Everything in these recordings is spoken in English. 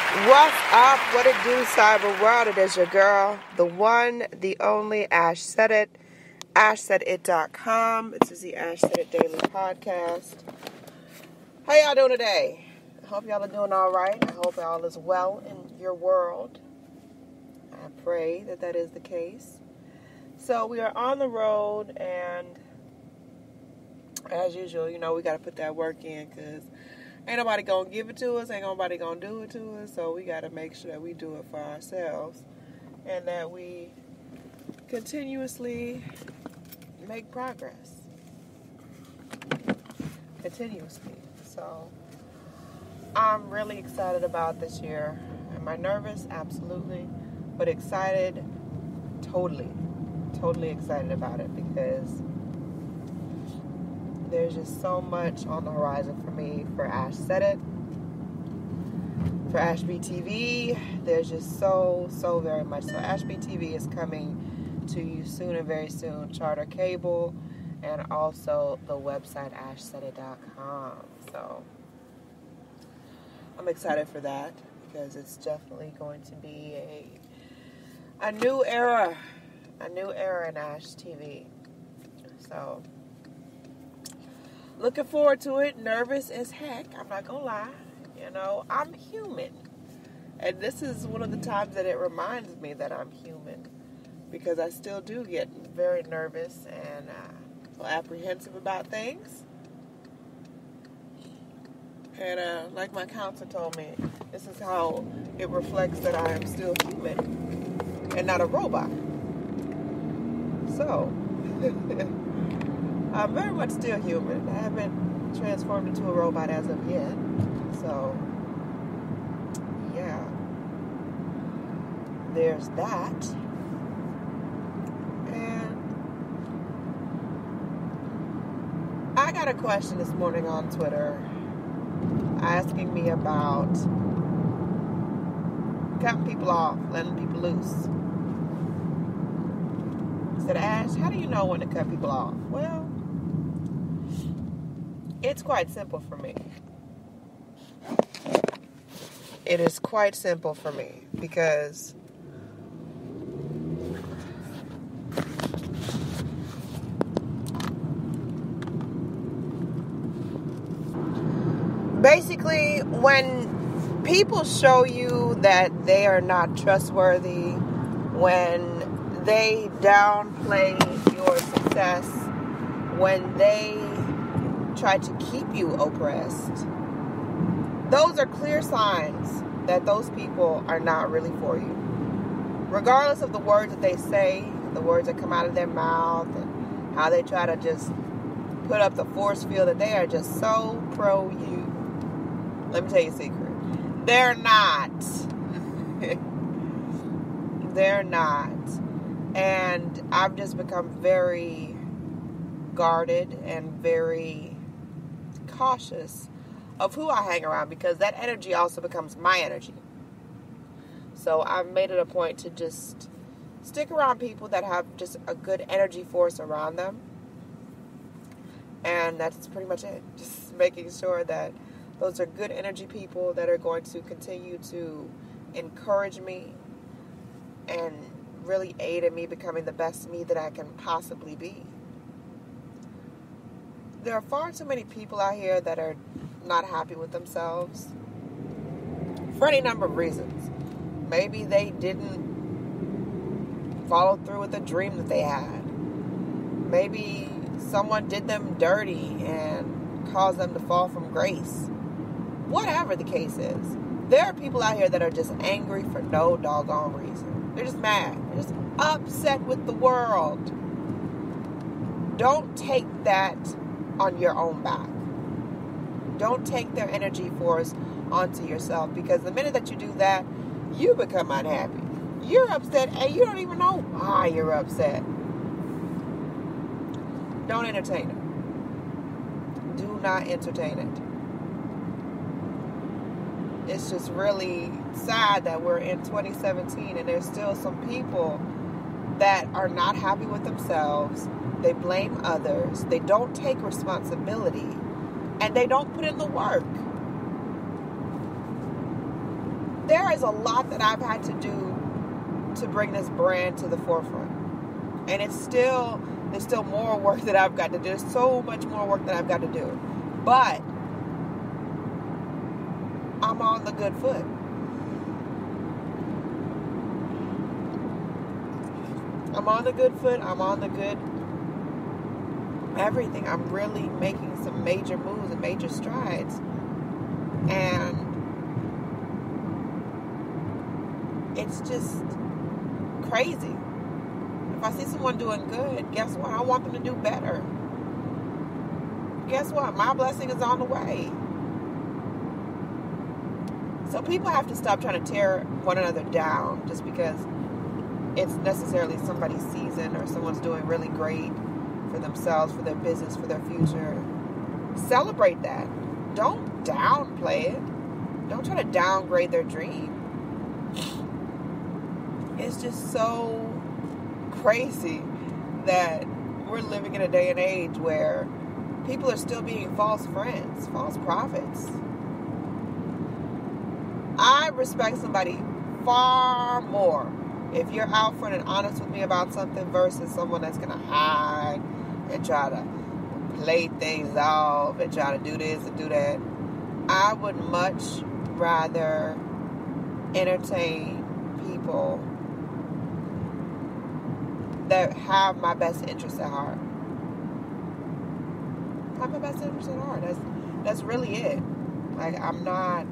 What's up? What it do, cyber world? It is your girl, the one, the only, Ash Said It, ashsaidit.com. This is the Ash Said It Daily Podcast. How y'all doing today? I hope y'all are doing all right. I hope y'all is well in your world. I pray that that is the case. So we are on the road, and as usual, you know, we got to put that work in because ain't nobody gonna give it to us, ain't nobody gonna do it to us, so we gotta make sure that we do it for ourselves and that we continuously make progress. Continuously. So I'm really excited about this year. Am I nervous? Absolutely. But excited? Totally. Totally excited about it because there's just so much on the horizon for me, for Ash Said It, for Ashby TV. There's just so very much. So Ashby TV is coming to you soon and very soon. Charter Cable and also the website ashsaidit.com. So I'm excited for that because it's definitely going to be a new era in Ash TV. So looking forward to it. Nervous as heck. I'm not going to lie. You know, I'm human. And this is one of the times that it reminds me that I'm human. Because I still do get very nervous and apprehensive about things. And like my counselor told me, this is how it reflects that I am still human and not a robot. So I'm very much still human. I haven't transformed into a robot as of yet. So, yeah. There's that. And I got a question this morning on Twitter asking me about cutting people off, letting people loose. I said, Ash, how do you know when to cut people off? Well, it's quite simple for me. It is quite simple for me because basically when people show you that they are not trustworthy, when they downplay your success, when they try to keep you oppressed, those are clear signs that those people are not really for you. Regardless of the words that they say, the words that come out of their mouth, and how they try to just put up the force field that they are just so pro you. Let me tell you a secret. They're not. They're not. And I've just become very guarded and very cautious of who I hang around because that energy also becomes my energy. So I've made it a point to just stick around people that have just a good energy force around them. And that's pretty much it. Just making sure that those are good energy people that are going to continue to encourage me and really aid in me becoming the best me that I can possibly be. There are far too many people out here that are not happy with themselves for any number of reasons. Maybe they didn't follow through with the dream that they had. Maybe someone did them dirty and caused them to fall from grace. Whatever the case is, there are people out here that are just angry for no doggone reason. They're just mad. They're just upset with the world. Don't take that on your own back. Don't take their energy force onto yourself, because the minute that you do that, you become unhappy. You're upset and you don't even know why you're upset. Don't entertain it. Do not entertain it. It's just really sad that we're in 2017 and there's still some people that are not happy with themselves. They blame others. They don't take responsibility. And they don't put in the work. there is a lot that I've had to do to bring this brand to the forefront. And there's still more work that I've got to do. There's so much more work that I've got to do. But I'm on the good foot. I'm on the good foot. I'm on the good everything. I'm really making some major moves and major strides. And it's just crazy. If I see someone doing good, guess what? I want them to do better. Guess what? My blessing is on the way. So people have to stop trying to tear one another down just because it's necessarily somebody's season or someone's doing really great for themselves, for their business, for their future. Celebrate that. Don't downplay it. Don't try to downgrade their dream. It's just so crazy that we're living in a day and age where people are still being false friends, false prophets. I respect somebody far more if you're out front and honest with me about something versus someone that's going to hide and try to play things off and try to do this and do that. I would much rather entertain people that have my best interest at heart. Have my best interest at heart. That's really it. Like, I'm not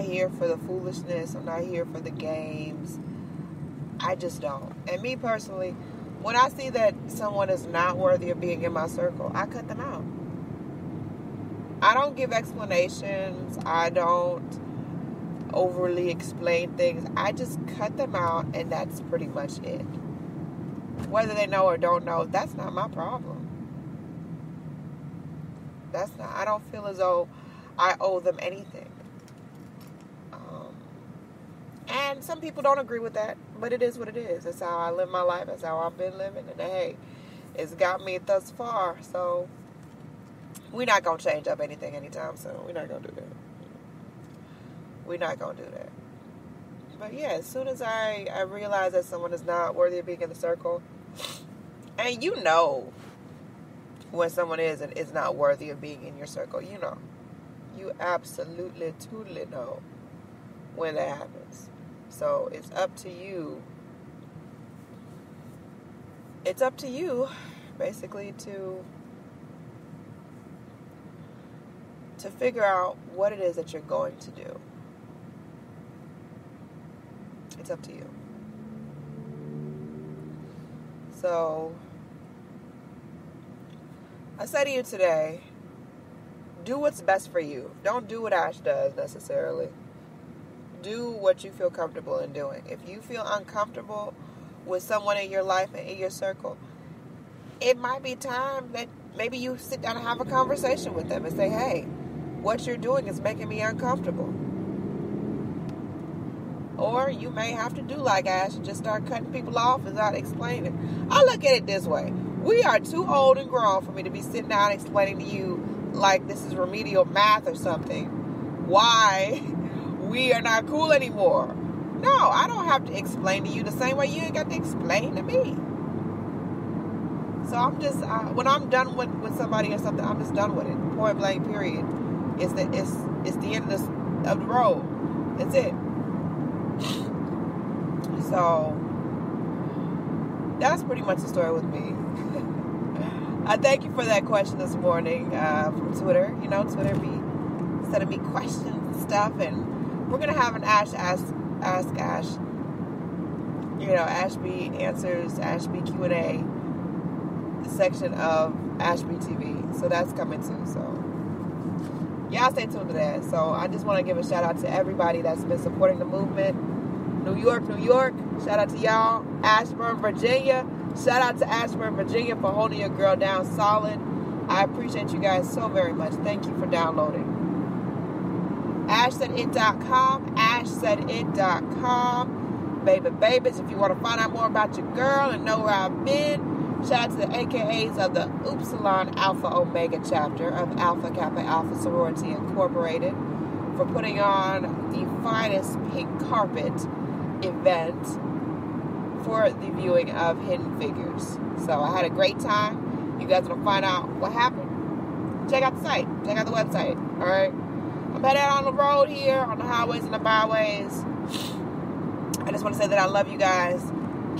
here for the foolishness. I'm not here for the games. I just don't. And me personally, when I see that someone is not worthy of being in my circle, I cut them out. I don't give explanations. I don't overly explain things. I just cut them out, and that's pretty much it. Whether they know or don't know, that's not my problem. I don't feel as though I owe them anything. And some people don't agree with that, but it is what it is. That's how I live my life. That's how I've been living. And hey, it's got me thus far. So we're not going to change up anything anytime soon. We're not going to do that. We're not going to do that. But yeah, as soon as I realize that someone is not worthy of being in the circle, and you know when someone is and is not worthy of being in your circle, you know. You absolutely, totally know when that happens. So it's up to you. It's up to you, basically, to figure out what it is that you're going to do. It's up to you. So, I say to you today, do what's best for you. Don't do what Ash does necessarily. Do what you feel comfortable in doing. If you feel uncomfortable with someone in your life and in your circle, it might be time that maybe you sit down and have a conversation with them and say, hey, what you're doing is making me uncomfortable. Or you may have to do like Ash and just start cutting people off without explaining. I look at it this way. We are too old and grown for me to be sitting down explaining to you like this is remedial math or something why we are not cool anymore. No, I don't have to explain to you the same way you ain't got to explain to me. So I'm just, when I'm done with somebody or something, I'm just done with it. Point blank, period. It's the end of the road. That's it. So that's pretty much the story with me. I thank you for that question this morning from Twitter. You know, Twitter be sending me questions and stuff, and we're gonna have an Ask Ash. You know, Ashby Answers, Ashby Q&A section of Ashby TV. So that's coming too. So y'all stay tuned to that. So I just want to give a shout out to everybody that's been supporting the movement. New York. Shout out to y'all. Ashburn, Virginia. Shout out to Ashburn, Virginia for holding your girl down solid. I appreciate you guys so very much. Thank you for downloading. AshSaidIt.com. AshSaidIt.com. Babies, if you want to find out more about your girl and know where I've been, shout out to the AKAs of the Upsilon Alpha Omega chapter of Alpha Kappa Alpha Sorority Incorporated. for putting on the finest pink carpet event for the viewing of Hidden Figures. So I had a great time. You guys want to find out what happened? Check out the site. Check out the website. All right. I'm headed out on the road here, on the highways and the byways. I just want to say that I love you guys.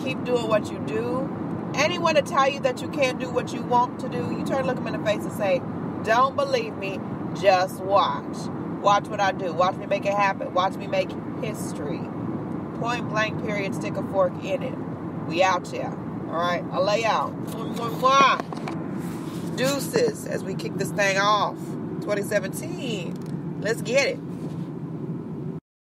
Keep doing what you do. Anyone to tell you that you can't do what you want to do, you turn and look them in the face and say, don't believe me, just watch. Watch what I do. Watch me make it happen. Watch me make history. Point blank, period, stick a fork in it. We out here. All right, I'll lay out. Deuces as we kick this thing off. 2017. Let's get it.